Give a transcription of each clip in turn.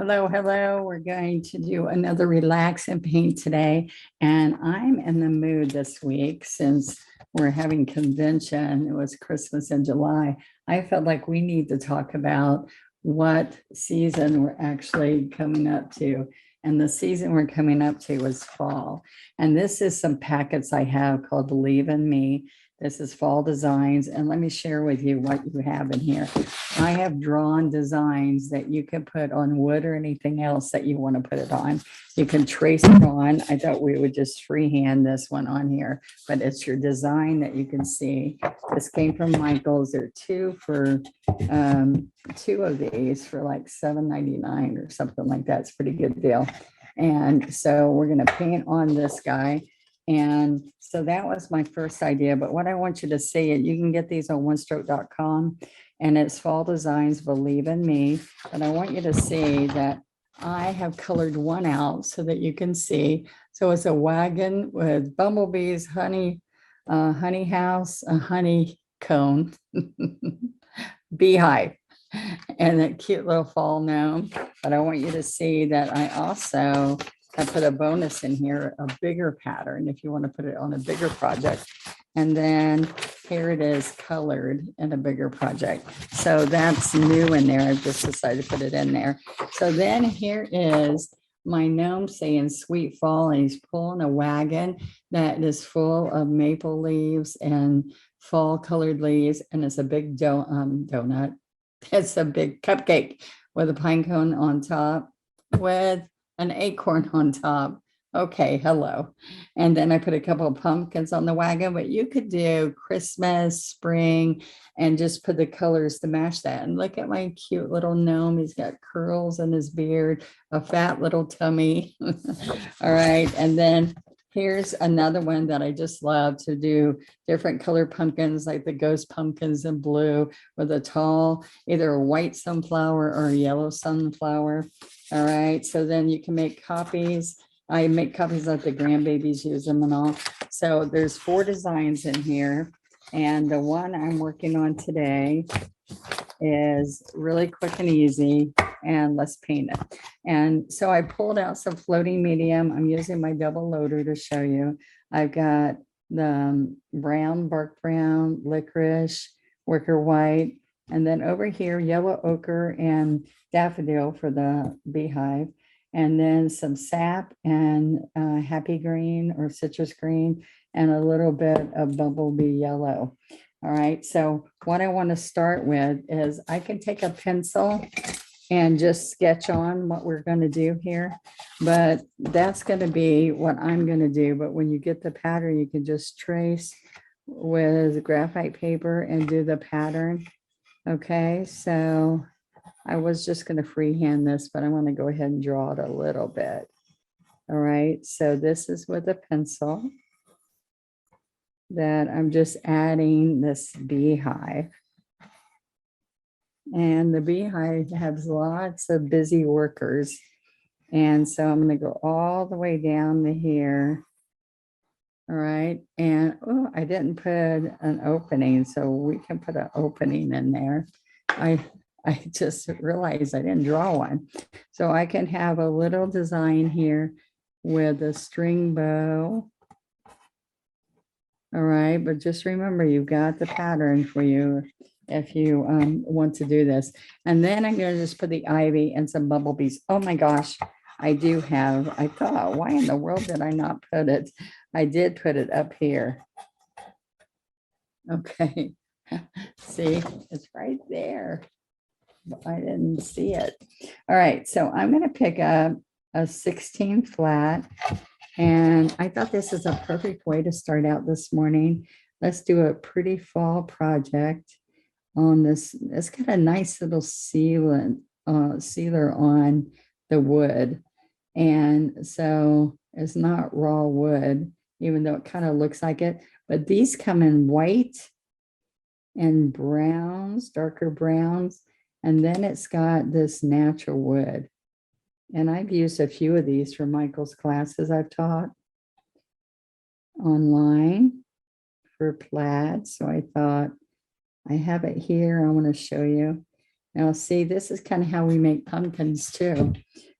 Hello, hello. We're going to do another relax and paint today. And I'm in the mood this week since we're having convention. It was Christmas in July. I felt like we need to talk about what season we're actually coming up to. And the season we're coming up to is fall. And this is some packets I have called Believe in Me. This is fall designs. And let me share with you what you have in here. I have drawn designs that you can put on wood or anything else that you want to put it on. You can trace it on. I thought we would just freehand this one on here, but it's your design that you can see. This came from Michael's. There are two of these for like $7.99 or something like that. It's a pretty good deal. And so we're going to paint on this guy. And so that was my first idea. But what I want you to see, you can get these on onestroke.com, and it's fall designs, Believe in Me. But I want you to see that I have colored one out so that you can see. So it's a wagon with bumblebees, honey house, a honeycomb, beehive, and a cute little fall gnome. But I want you to see that I put a bonus in here, a bigger pattern, if you want to put it on a bigger project. And then here it is colored in a bigger project. So that's new in there. I've just decided to put it in there. So then here is my gnome saying sweet fall, and he's pulling a wagon that is full of maple leaves and fall colored leaves. And it's a big donut. It's a big cupcake with a pine cone on top with an acorn on top. Okay, hello. And then I put a couple of pumpkins on the wagon, but you could do Christmas, spring, and just put the colors to match that. And look at my cute little gnome. He's got curls in his beard, a fat little tummy. All right. And then here's another one that I just love to do different color pumpkins, like the ghost pumpkins in blue with a tall, either a white sunflower or a yellow sunflower. All right, so then you can make copies. I make copies that the grandbabies use them and all. So there's 4 designs in here. And the one I'm working on today is really quick and easy, and let's paint it. And so I pulled out some floating medium. I'm using my double loader to show you. I've got the brown, bark brown, licorice, wicker white, and then over here, yellow ochre and daffodil for the beehive, and then some sap and happy green or citrus green, and a little bit of bumblebee yellow. All right, so what I want to start with is I can take a pencil and just sketch on what we're going to do here, but that's going to be what I'm going to do. But when you get the pattern, you can just trace with graphite paper and do the pattern. Okay, so I was just going to freehand this, but I want to go ahead and draw it a little bit. All right, so this is with a pencil that I'm just adding this beehive. And the beehive has lots of busy workers. And so I'm going to go all the way down to here. All right, and oh, I didn't put an opening, so we can put an opening in there. I just realized I didn't draw one. So I can have a little design here with a string bow. All right, but just remember, you've got the pattern for you if you want to do this. And then I'm going to just put the ivy and some bumblebees. Oh my gosh, I thought, why in the world did I not put it? I did put it up here. Okay, see, it's right there. But I didn't see it. All right, so I'm going to pick up a 16 flat. And I thought this is a perfect way to start out this morning. Let's do a pretty fall project on this. It's got a nice little sealer on the wood. And so it's not raw wood, even though it kind of looks like it. But these come in white and browns, darker browns. And then it's got this natural wood. And I've used a few of these for Michael's classes I've taught online for plaid. So I thought I have it here. I want to show you. Now see, this is kind of how we make pumpkins too.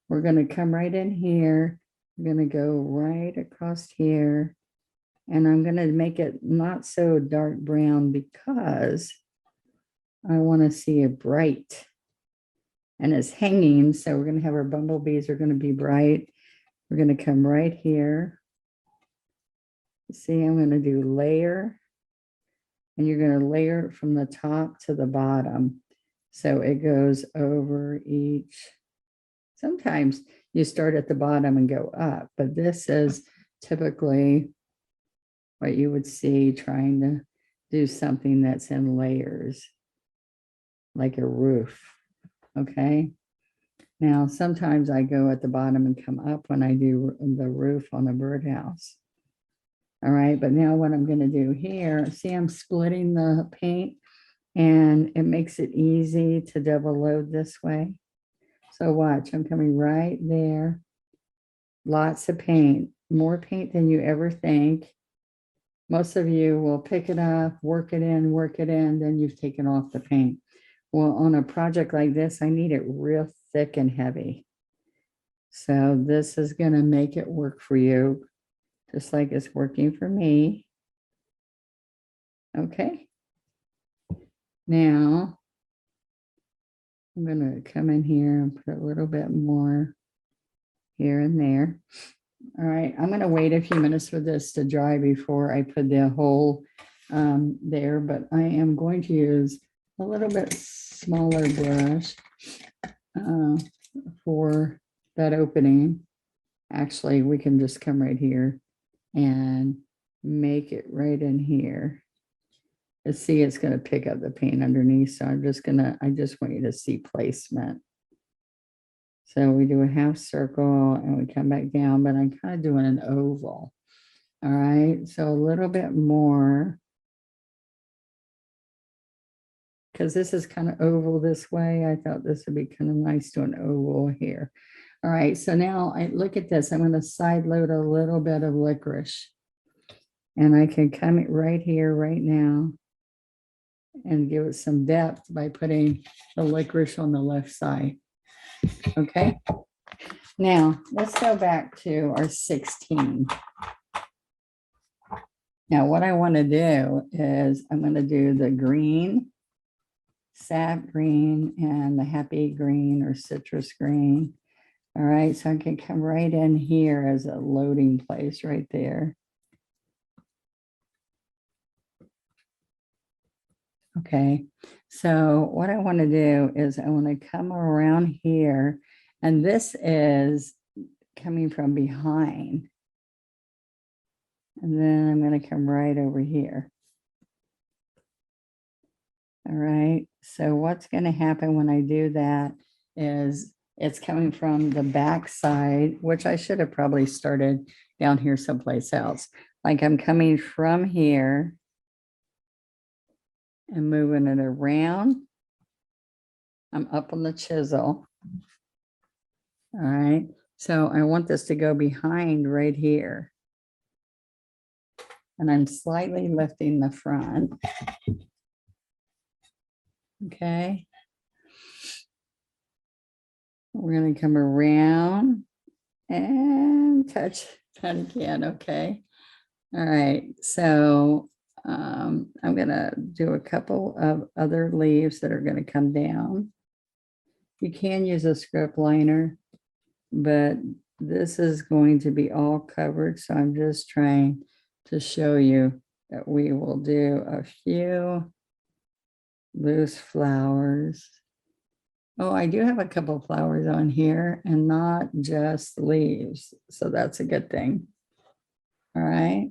We're going to come right in here. We're going to go right across here. And I'm going to make it not so dark brown because I want to see it bright. And it's hanging, so we're going to have our bumblebees are going to be bright. We're going to come right here. See, I'm going to do layer. And you're going to layer it from the top to the bottom. So it goes over each. Sometimes you start at the bottom and go up, but this is typically what you would see trying to do something that's in layers, like a roof. Okay. Now, sometimes I go at the bottom and come up when I do the roof on a birdhouse. All right. But now what I'm going to do here, see, I'm splitting the paint and it makes it easy to double load this way. So watch, I'm coming right there. Lots of paint, more paint than you ever think. Most of you will pick it up, work it in, then you've taken off the paint. Well, on a project like this, I need it real thick and heavy. So this is going to make it work for you, just like it's working for me. Okay. Now, I'm going to come in here and put a little bit more here and there. All right, I'm going to wait a few minutes for this to dry before I put the hole there, but I am going to use a little bit smaller brush for that opening. Actually, we can just come right here and make it right in here. Let's see, it's going to pick up the paint underneath. So I just want you to see placement. So we do a half circle and we come back down, but I'm kind of doing an oval. All right, so a little bit more. Because this is kind of oval this way. I thought this would be kind of nice to an oval here. All right, so now I look at this. I'm going to side load a little bit of licorice. And I can come right here right now and give it some depth by putting the licorice on the left side. Okay. Now let's go back to our 16. Now what I want to do is I'm going to do the green, sap green, and the happy green or citrus green. All right, so I can come right in here as a loading place right there. Okay, so what I want to do is I want to come around here, and this is coming from behind. And then I'm going to come right over here. All right, so what's going to happen when I do that is it's coming from the back side, which I should have probably started down here someplace else. Like I'm coming from here and moving it around. I'm up on the chisel. All right, so I want this to go behind right here. And I'm slightly lifting the front. Okay. We're going to come around and touch that again. Okay. All right. So I'm going to do a couple of other leaves that are going to come down. You can use a script liner, but this is going to be all covered. So I'm just trying to show you that we will do a few loose flowers. Oh, I do have a couple of flowers on here and not just leaves. So that's a good thing. All right.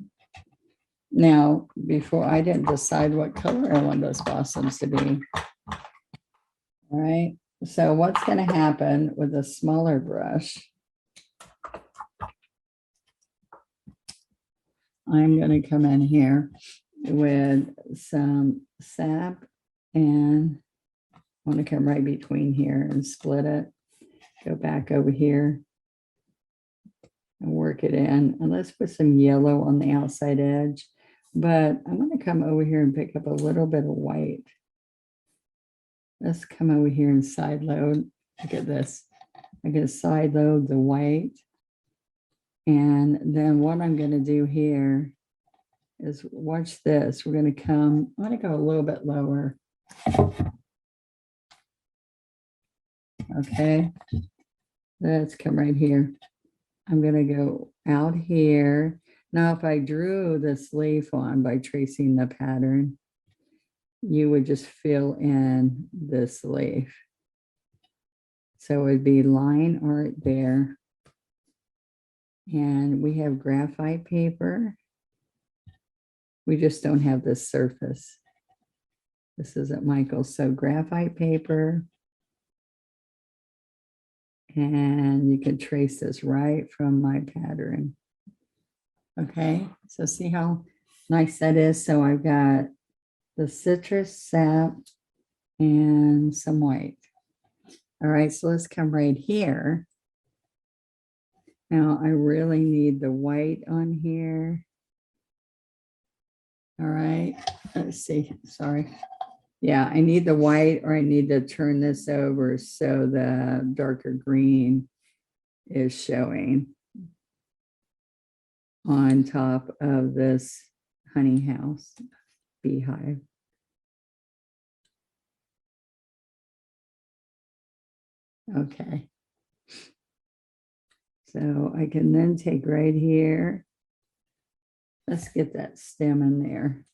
Now, before I didn't decide what color I want those blossoms to be. All right. So what's going to happen with a smaller brush? I'm going to come in here with some sap and I want to come right between here and split it. Go back over here and work it in. And let's put some yellow on the outside edge. But I'm going to come over here and pick up a little bit of white. let's come over here and side load. Look at this. I can side load the white. And then what I'm going to do here is watch this. We're going to come, I'm going to go a little bit lower. Okay. Let's come right here. I'm going to go out here. Now, if I drew this leaf on by tracing the pattern, you would just fill in this leaf. So it would be line art there. And we have graphite paper. We just don't have this surface. This isn't Michael's. So graphite paper. And you can trace this right from my pattern. Okay, so see how nice that is? So I've got the citrus sap and some white. All right, so let's come right here. Now I really need the white on here. All right, let's see, sorry. Yeah, I need the white, or I need to turn this over so the darker green is showing on top of this honey house beehive. Okay. So I can then take right here. Let's get that stem in there.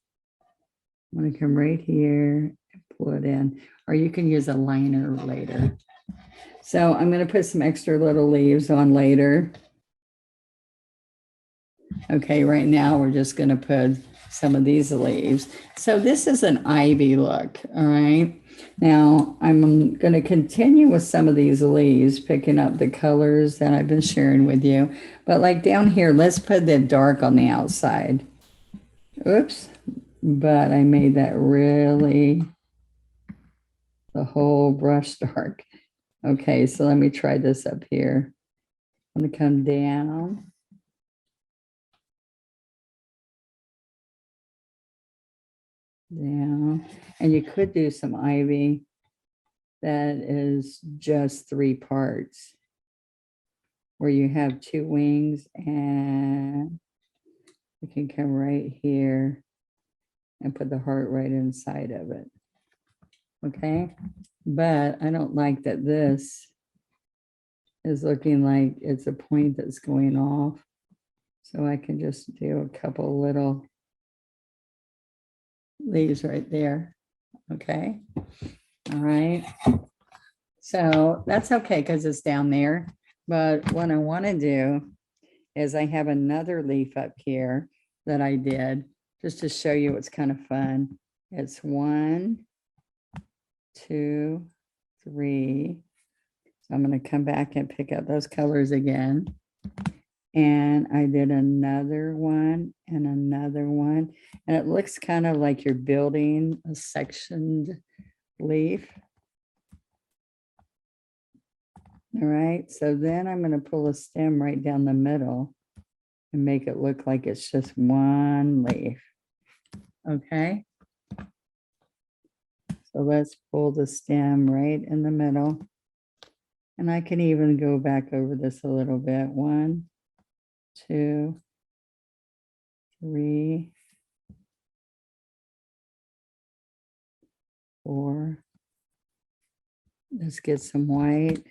I'm going to come right here and pull it in, or you can use a liner later. So I'm going to put some extra little leaves on later. Okay, right now we're just going to put some of these leaves. So this is an ivy look, all right? Now I'm going to continue with some of these leaves, picking up the colors that I've been sharing with you. But like down here, let's put the dark on the outside. Oops, but I made that really the whole brush dark. Okay, so let me try this up here. I'm going to come down. Down, and you could do some ivy that is just 3 parts, where you have 2 wings, and you can come right here and put the heart right inside of it. Okay, but I don't like that this is looking like it's a point that's going off, so I can just do a couple little leaves right there. Okay, all right, so that's okay because it's down there. But what I want to do is I have another leaf up here that I did just to show you it's kind of fun. It's 1, 2, 3. So I'm going to come back and pick up those colors again. And I did another one and another one. And it looks kind of like you're building a sectioned leaf. All right, so then I'm going to pull a stem right down the middle and make it look like it's just one leaf. Okay. So let's pull the stem right in the middle. And I can even go back over this a little bit. 1, 2, 3, 4. Let's get some white.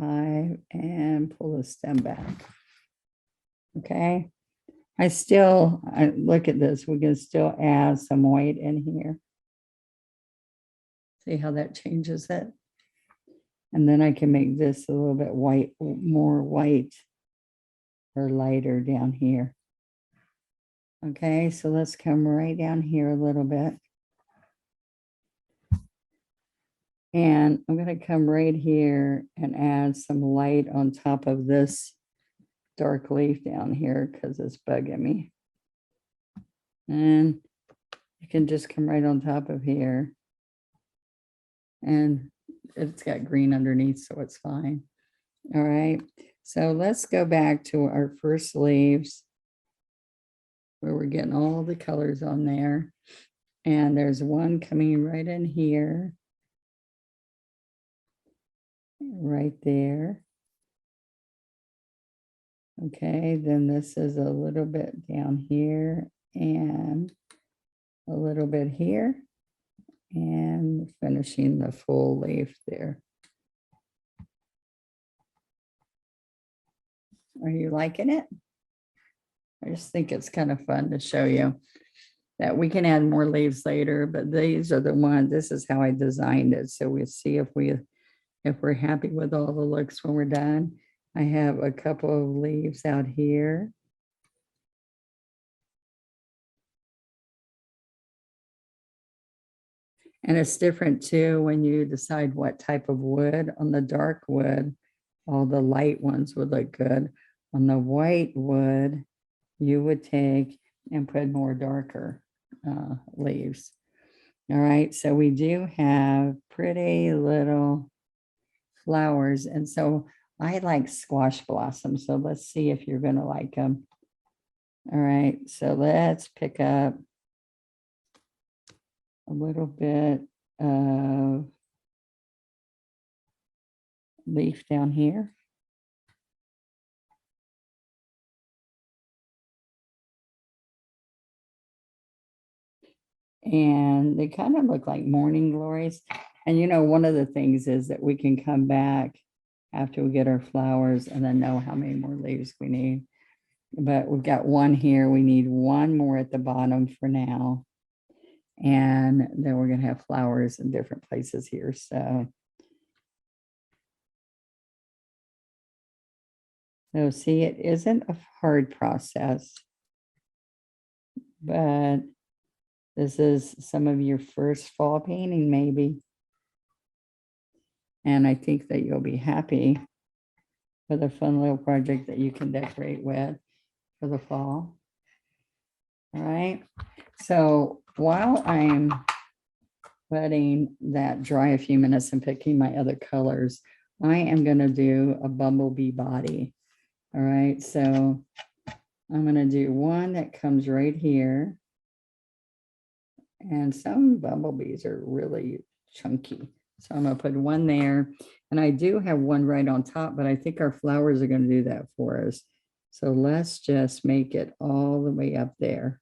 5, and pull the stem back. Okay. I look at this. We can still add some white in here. See how that changes it? And then I can make this a little bit white, more white or lighter down here. Okay, so let's come right down here a little bit. And I'm going to come right here and add some light on top of this dark leaf down here because it's bugging me. And you can just come right on top of here. And it's got green underneath, so it's fine. All right, so let's go back to our first leaves where we're getting all the colors on there. And there's one coming right in here. Right there. Okay, then this is a little bit down here and a little bit here and finishing the full leaf there. Are you liking it? I just think it's kind of fun to show you that we can add more leaves later, but these are the ones, this is how I designed it. So we'll see if we're happy with all the looks when we're done. I have a couple of leaves out here. And it's different too when you decide what type of wood. On the dark wood, all the light ones would look good. On the white wood, you would take and put more darker leaves. All right, so we do have pretty little flowers. And so I like squash blossoms. So let's see if you're going to like them. All right, so let's pick up a little bit of leaf down here. And they kind of look like morning glories. And you know, one of the things is that we can come back after we get our flowers and then know how many more leaves we need. But we've got one here. We need one more at the bottom for now. And then we're going to have flowers in different places here. So see, it isn't a hard process, but this is some of your first fall painting, maybe. And I think that you'll be happy with a fun little project that you can decorate with for the fall. All right. So while I'm letting that dry a few minutes and picking my other colors, I am going to do a bumblebee body. All right. So I'm going to do one that comes right here. And some bumblebees are really chunky. So I'm going to put one there. And I do have one right on top, but I think our flowers are going to do that for us. So let's just make it all the way up there.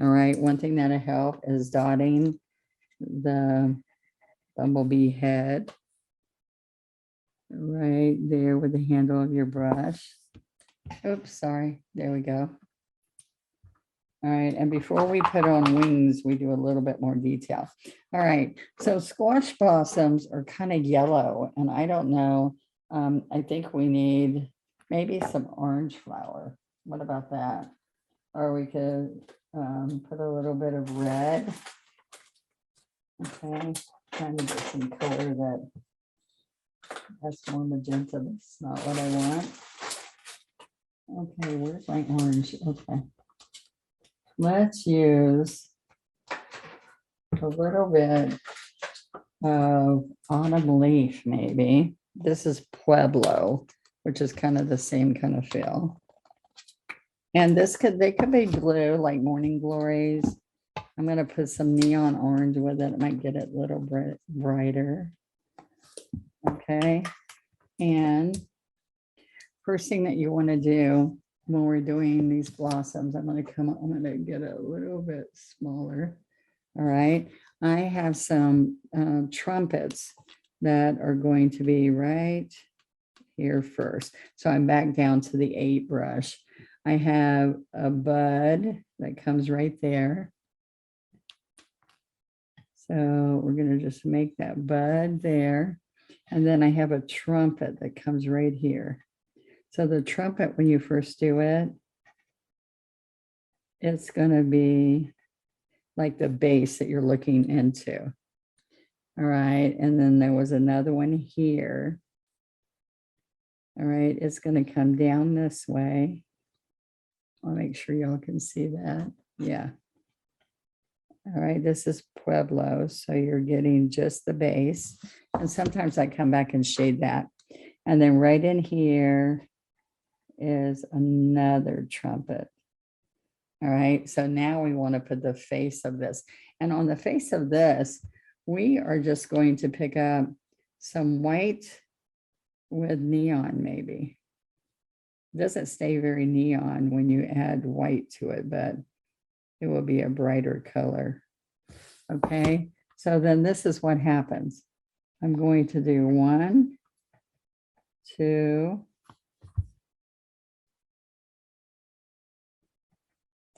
All right. One thing that'll help is dotting the bumblebee head right there with the handle of your brush. Oops, sorry. There we go. All right, and before we put on wings, we do a little bit more detail. All right, so squash blossoms are kind of yellow, and I don't know. I think we need maybe some orange flower. What about that? Or we could put a little bit of red. Okay, trying to get some color that has more magenta. That's not what I want. Okay, where's my orange? Okay. Let's use a little bit of autumn leaf, maybe. This is Pueblo, which is kind of the same kind of feel. And they could be blue, like morning glories. I'm going to put some neon orange with it. It might get it a little brighter. Okay. And first thing that you want to do when we're doing these blossoms, I'm going to get it a little bit smaller. All right. I have some trumpets that are going to be right here first. So I'm back down to the 8 brush. I have a bud that comes right there. So we're going to just make that bud there. And then I have a trumpet that comes right here. So the trumpet, when you first do it, it's going to be like the base that you're looking into. All right. And then there was another one here. All right. It's going to come down this way. I'll make sure y'all can see that. Yeah. All right. This is Pueblo. So you're getting just the base. And sometimes I come back and shade that. And then right in here is another trumpet. All right, so now we want to put the face of this. And on the face of this, we are just going to pick up some white with neon maybe. It doesn't stay very neon when you add white to it, but it will be a brighter color. Okay, so then this is what happens. I'm going to do 1, 2,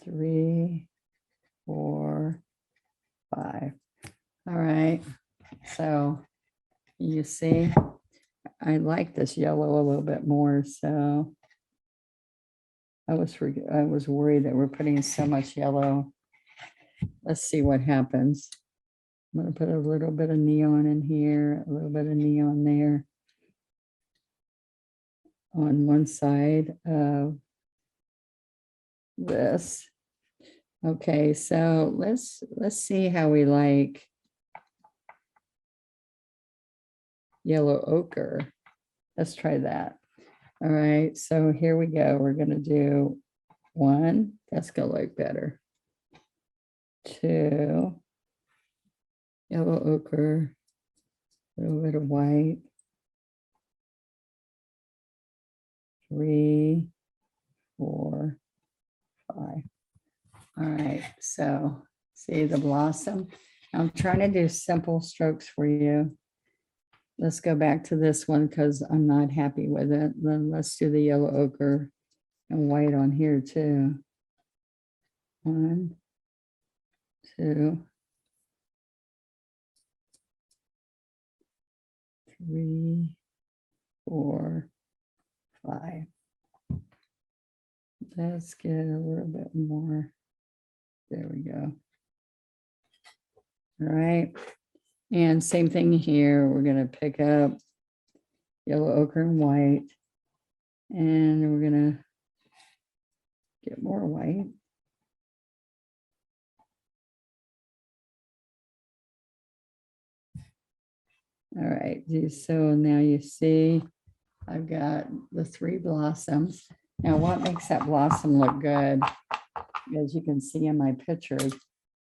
3, 4, 5. All right, so you see, I like this yellow a little bit more, so I was worried that we're putting so much yellow. Let's see what happens. I'm going to put a little bit of neon in here, a little bit of neon there on one side of this. Okay, so let's see how we like yellow ochre. Let's try that. All right, so here we go. We're going to do 1. That's going to look better. 2, yellow ochre, a little bit of white. 3, 4, 5. All right, so see the blossom. I'm trying to do simple strokes for you. Let's go back to this one because I'm not happy with it. Then let's do the yellow ochre and white on here too. 1, 2, 3, 4, 5. Let's get a little bit more. There we go. All right. And same thing here. We're going to pick up yellow ochre and white. And we're going to get more white. All right. So now you see I've got the 3 blossoms. Now what makes that blossom look good, as you can see in my picture,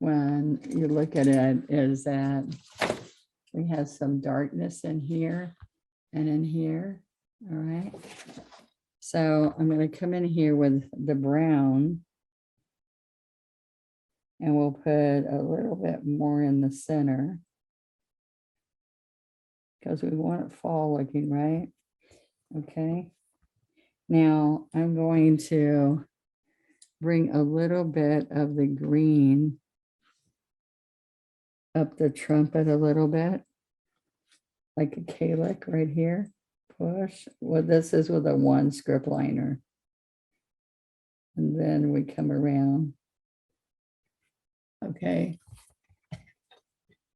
when you look at it, is that we have some darkness in here and in here. All right. So I'm going to come in here with the brown and we'll put a little bit more in the center because we want it fall looking, right? Okay. Now I'm going to bring a little bit of the green up the trumpet a little bit, like a calyx right here. Push. Well, this is with a 1 script liner. And then we come around. Okay.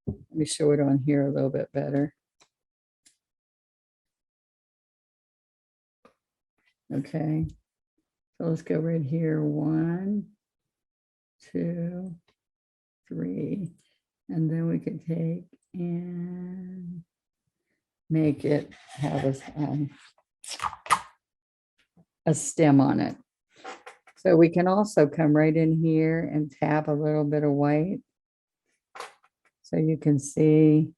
Let me show it on here a little bit better. Okay. So let's go right here. 1, 2, 3. And then we could take and make it have a stem on it. So we can also come right in here and tap a little bit of white. So you can see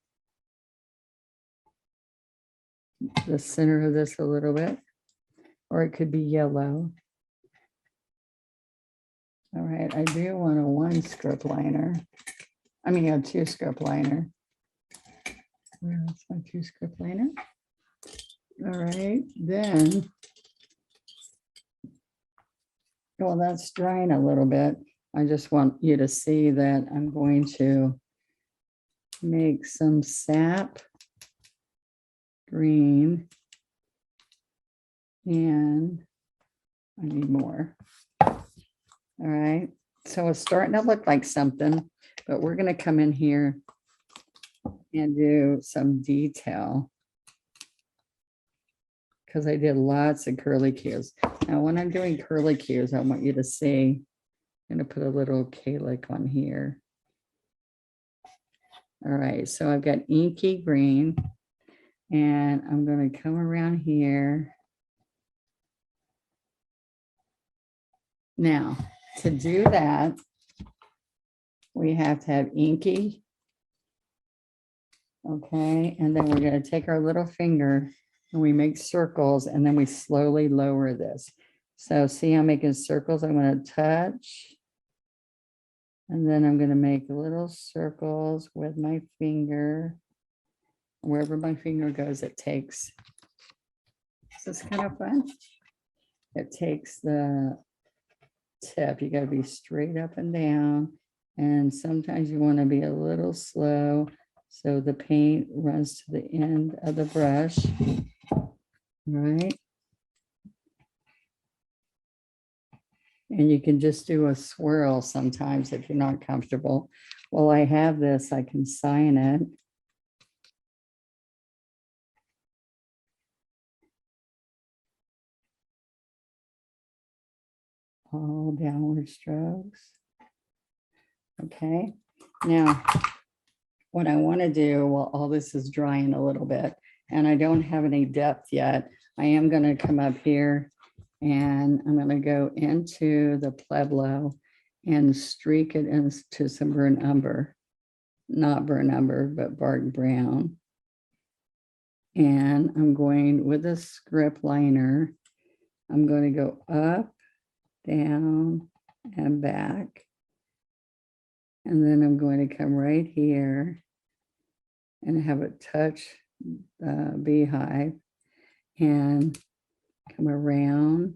the center of this a little bit, or it could be yellow. All right, I do want a 1 script liner. I mean, a 2 script liner. Where's my 2 script liner? All right, then, well, that's drying a little bit. I just want you to see that I'm going to make some sap green, and I need more. All right, so it's starting to look like something, but we're going to come in here and do some detail because I did lots of curly cues. Now, when I'm doing curly cues, I want you to see, I'm going to put a little calyx on here. All right, so I've got inky green, and I'm going to come around here. Now, to do that, we have to have inky. Okay, and then we're going to take our little finger and we make circles, and then we slowly lower this. So see, I'm making circles. I'm going to touch, and then I'm going to make little circles with my finger. Wherever my finger goes, it takes. This is kind of fun. It takes the tip. You got to be straight up and down, and sometimes you want to be a little slow so the paint runs to the end of the brush. Right. And you can just do a swirl sometimes if you're not comfortable. Well, I have this, I can sign it. All downward strokes. Okay. Now, what I want to do while all this is drying a little bit, and I don't have any depth yet, I am going to come up here and I'm going to go into the Pueblo and streak it into some burnt umber, not burnt umber, but bark brown. And I'm going with a script liner. I'm going to go up, down, and back. And then I'm going to come right here and have it touch the beehive and come around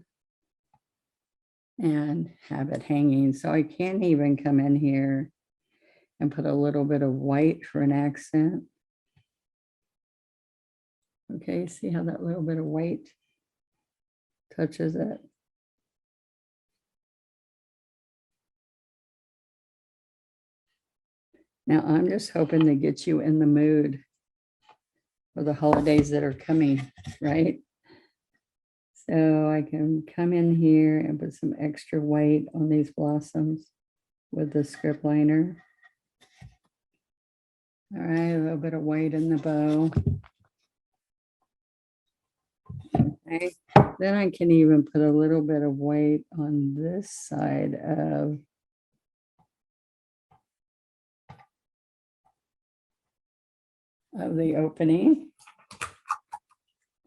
and have it hanging. So I can even come in here and put a little bit of white for an accent. Okay, see how that little bit of white touches it? Now I'm just hoping to get you in the mood for the holidays that are coming, right? So I can come in here and put some extra white on these blossoms with the script liner. All right, a little bit of white in the bow. Okay, then I can even put a little bit of white on this side of the opening.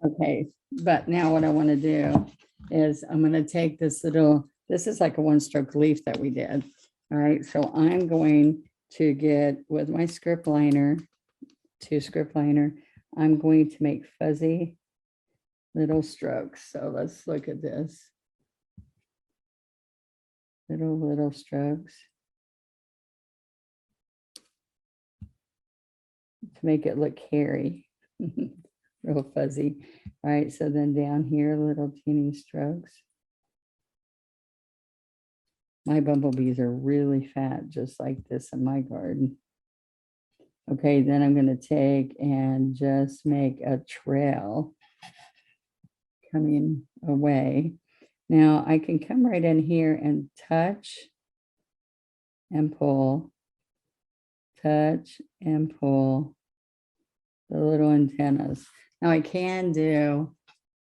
Okay, but now what I want to do is I'm going to take this little, this is like a one-stroke leaf that we did. All right, so I'm going to get with my script liner, 2 script liner, I'm going to make fuzzy little strokes. So let's look at this. Little strokes to make it look hairy, real fuzzy. All right, so then down here, little teeny strokes. My bumblebees are really fat, just like this in my garden. Okay, then I'm going to take and just make a trail coming away. Now I can come right in here and touch and pull, touch and pull the little antennas. Now I can do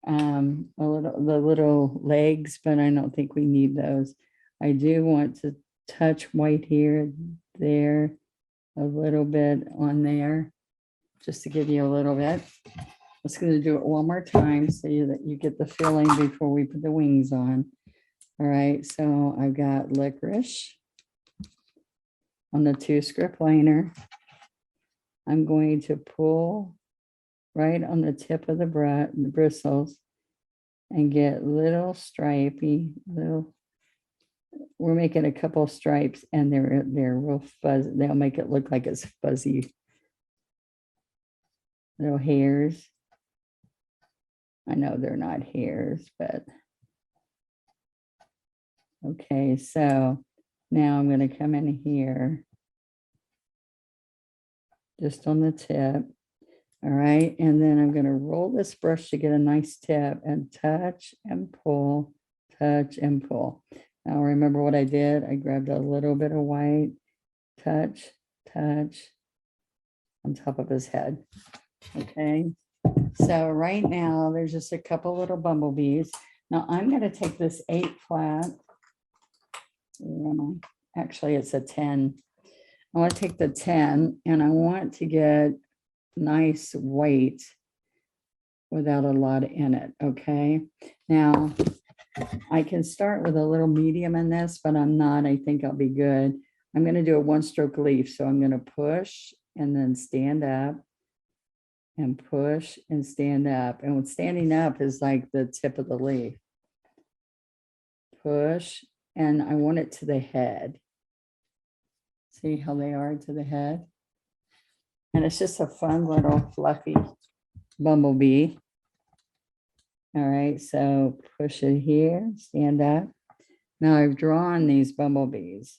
the little legs, but I don't think we need those. I do want to touch white here, there, a little bit on there, just to give you a little bit. I'm just going to do it one more time so that you get the feeling before we put the wings on. All right, so I've got licorice on the 2 script liner. I'm going to pull right on the tip of the bristles and get little stripey, little. We're making a couple of stripes and they're real fuzzy. They'll make it look like it's fuzzy little hairs. I know they're not hairs, but okay, so now I'm going to come in here just on the tip. All right, and then I'm going to roll this brush to get a nice tip and touch and pull, touch and pull. Now remember what I did? I grabbed a little bit of white, touch, touch on top of his head. Okay, so right now there's just a couple little bumblebees. Now I'm going to take this 8 flat Actually, it's a 10. I want to take the 10 and I want to get nice weight without a lot in it. Okay. Now I can start with a little medium in this, but I'm not. I think I'll be good. I'm going to do a 1-stroke leaf. So I'm going to push and then stand up and push and stand up. And with standing up is like the tip of the leaf. Push, and I want it to the head. See how they are to the head? And it's just a fun little fluffy bumblebee. All right, so push it here, stand up. Now I've drawn these bumblebees.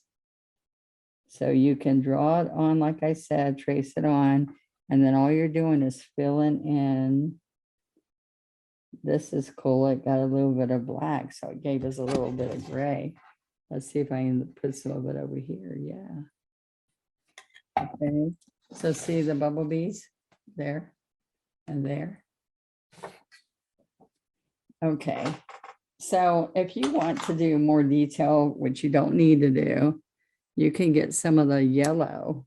So you can draw it on, like I said, trace it on, and then all you're doing is filling in. This is cool. It got a little bit of black, so it gave us a little bit of gray. Let's see if I can put some of it over here. Yeah. Okay. So see the bumblebees there and there. Okay. So if you want to do more detail, which you don't need to do, you can get some of the yellow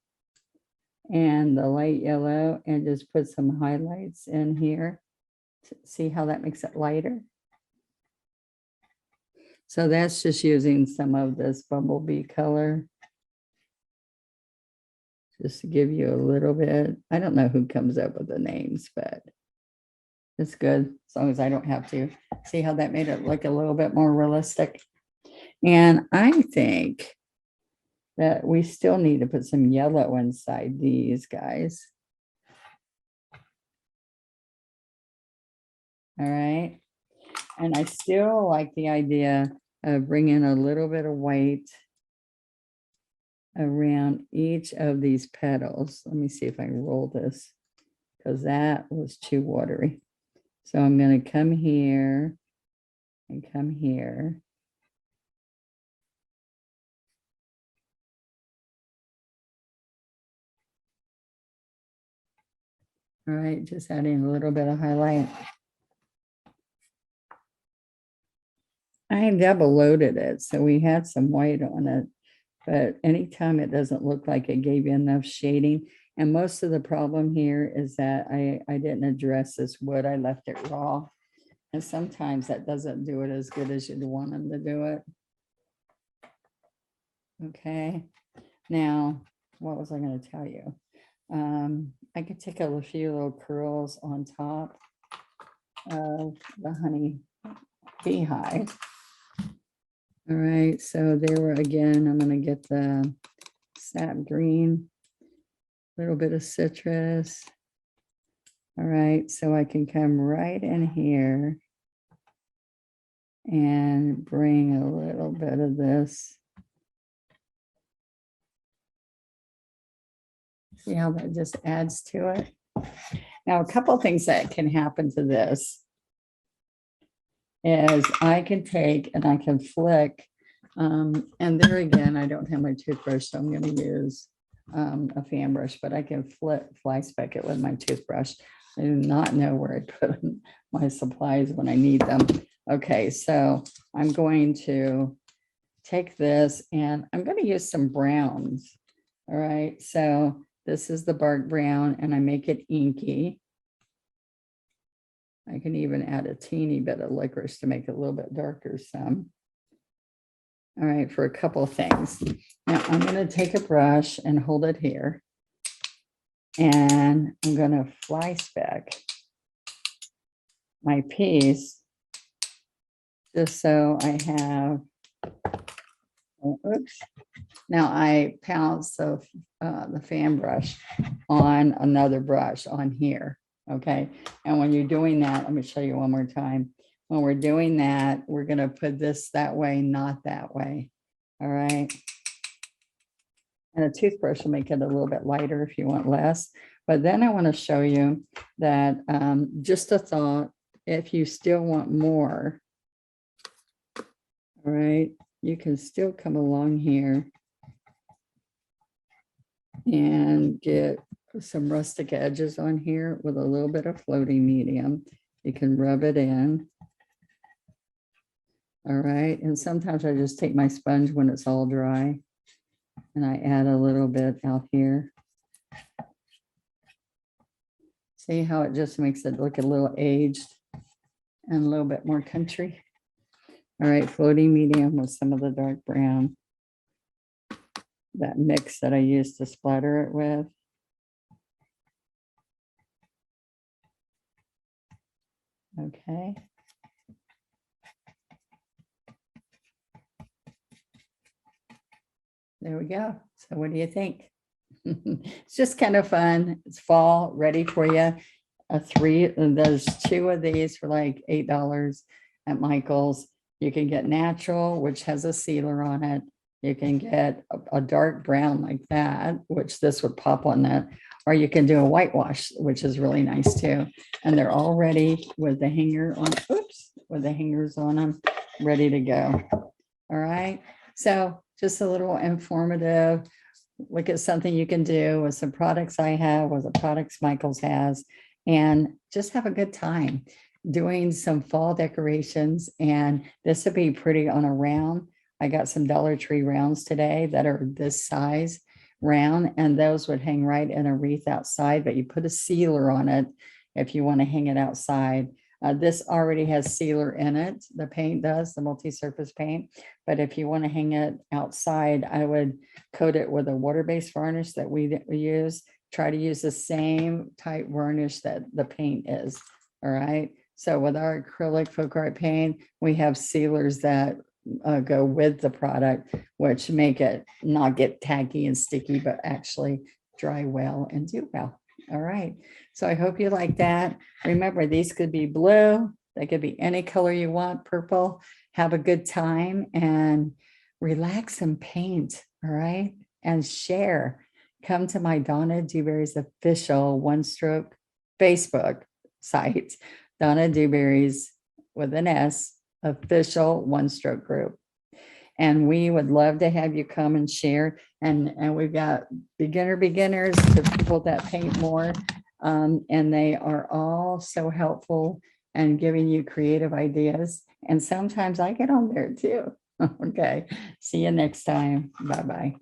and the light yellow and just put some highlights in here. See how that makes it lighter? So that's just using some of this bumblebee color. Just to give you a little bit. I don't know who comes up with the names, but it's good as long as I don't have to. See how that made it look a little bit more realistic? And I think that we still need to put some yellow inside these guys. All right. And I still like the idea of bringing a little bit of weight around each of these petals. Let me see if I can roll this because that was too watery. So I'm going to come here and come here. All right, just adding a little bit of highlight. I double loaded it, so we had some white on it, but anytime it doesn't look like it gave you enough shading. And most of the problem here is that I didn't address this wood. I left it raw. And sometimes that doesn't do it as good as you'd want them to do it. Okay. Now, what was I going to tell you? I could take a few little curls on top of the honey beehive. All right, so there were again, I'm going to get the sap green, a little bit of citrus. All right, so I can come right in here and bring a little bit of this. See how that just adds to it? Now, a couple of things that can happen to this is I can take and I can flick, and there again, I don't have my toothbrush, so I'm going to use a fan brush, but I can fly speck it with my toothbrush. I do not know where I put my supplies when I need them. Okay, so I'm going to take this and I'm going to use some browns. All right, so this is the bark brown and I make it inky. I can even add a teeny bit of licorice to make it a little bit darker some. All right, for a couple of things. Now I'm going to take a brush and hold it here. And I'm going to fly speck my piece just so I have, oops. Now I pounce the fan brush on another brush on here. Okay. And when you're doing that, let me show you one more time. When we're doing that, we're going to put this that way, not that way. All right. And a toothbrush will make it a little bit lighter if you want less. But then I want to show you that just a thought, if you still want more, all right, you can still come along here and get some rustic edges on here with a little bit of floating medium. You can rub it in. All right, and sometimes I just take my sponge when it's all dry and I add a little bit out here. See how it just makes it look a little aged and a little bit more country. All right, floating medium with some of the dark brown. That mix that I used to splatter it with. Okay. There we go. So what do you think? It's just kind of fun. It's fall, ready for you. There's 2 of these for like $8 at Michael's. You can get natural, which has a sealer on it. You can get a dark brown like that, which this would pop on that, or you can do a whitewash, which is really nice too. And they're all ready with the hanger on, with the hangers on them, ready to go. All right. So just a little informative look at something you can do with some products I have, with the products Michael's has, and just have a good time doing some fall decorations. And this would be pretty on a round. I got some Dollar Tree rounds today that are this size round, and those would hang right in a wreath outside, but you put a sealer on it if you want to hang it outside. This already has sealer in it. The paint does, the multi-surface paint. But if you want to hang it outside, I would coat it with a water-based varnish that we use. Try to use the same type varnish that the paint is. All right. So with our acrylic folk art paint, we have sealers that go with the product, which make it not get tacky and sticky, but actually dry well and do well. All right. So I hope you like that. Remember, these could be blue. They could be any color you want, purple. Have a good time and relax and paint. All right. And share. Come to my Donna Dewberry's official one stroke Facebook site, Donna Dewberry's with an S official one stroke group. And we would love to have you come and share. And we've got beginners to people that paint more. And they are all so helpful and giving you creative ideas. And sometimes I get on there too. Okay. See you next time. Bye-bye.